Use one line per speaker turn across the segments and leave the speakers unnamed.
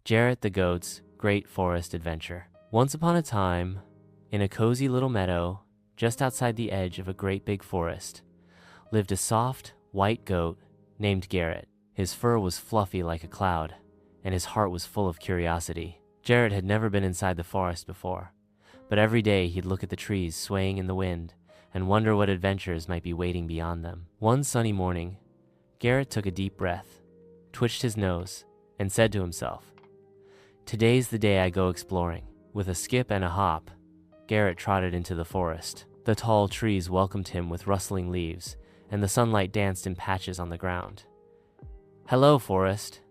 Gerrit the Goat's Great Forest Adventure. Once upon a time, in a cozy little meadow just outside the edge of a great big forest, lived a soft, white goat named Gerrit. His fur was fluffy like a cloud, and his heart was full of curiosity. Gerrit had never been inside the forest before, but every day he'd look at the trees swaying in the wind and wonder what adventures might be waiting beyond them. One sunny morning, Gerrit took a deep breath, twitched his nose, and said to himself, "Today's the day I go exploring." With a skip and a hop, Gerrit trotted into the forest. The tall trees welcomed him with rustling leaves, and the sunlight danced in patches on the ground. "Hello, forest,"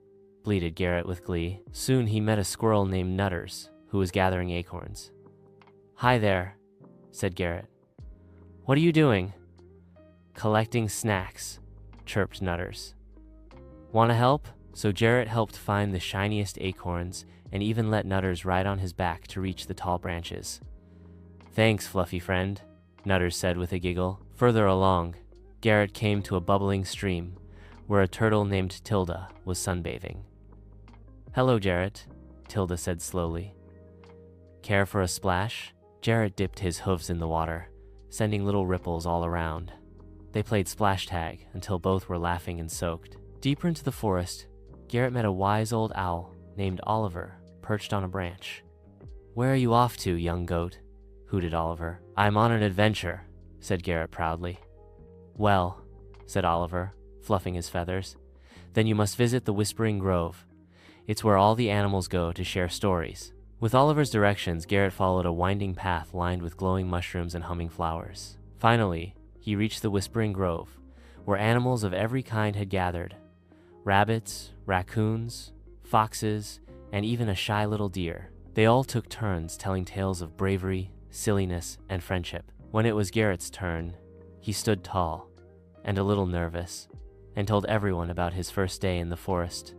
bleated Gerrit with glee. Soon he met a squirrel named Nutters, who was gathering acorns. "Hi there," said Gerrit. "What are you doing?" "Collecting snacks," chirped Nutters. "Want to help?" So Gerrit helped find the shiniest acorns and even let Nutters ride on his back to reach the tall branches. "Thanks, fluffy friend," Nutters said with a giggle. Further along, Gerrit came to a bubbling stream where a turtle named Tilda was sunbathing. "Hello, Gerrit," Tilda said slowly. "Care for a splash?" Gerrit dipped his hooves in the water, sending little ripples all around. They played splash tag until both were laughing and soaked. Deeper into the forest, Gerrit met a wise old owl named Oliver, perched on a branch. "Where are you off to, young goat?" hooted Oliver. "I'm on an adventure," said Gerrit proudly. "Well," said Oliver, fluffing his feathers, "then you must visit the Whispering Grove. It's where all the animals go to share stories." With Oliver's directions, Gerrit followed a winding path lined with glowing mushrooms and humming flowers. Finally, he reached the Whispering Grove, where animals of every kind had gathered. Rabbits, raccoons, foxes, and even a shy little deer. They all took turns telling tales of bravery, silliness, and friendship. When it was Gerrit's turn, he stood tall and a little nervous and told everyone about his first day in the forest,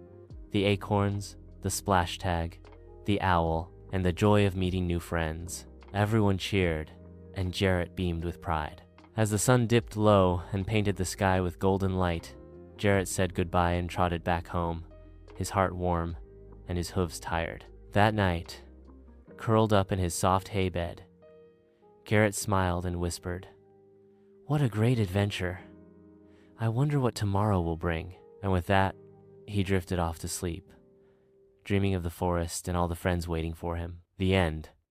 the acorns, the splash tag, the owl, and the joy of meeting new friends. Everyone cheered, and Gerrit beamed with pride. As the sun dipped low and painted the sky with golden light, Gerrit said goodbye and trotted back home, his heart warm and his hooves tired. That night, curled up in his soft hay bed, Gerrit smiled and whispered, "What a great adventure. I wonder what tomorrow will bring." And with that, he drifted off to sleep, dreaming of the forest and all the friends waiting for him. The end.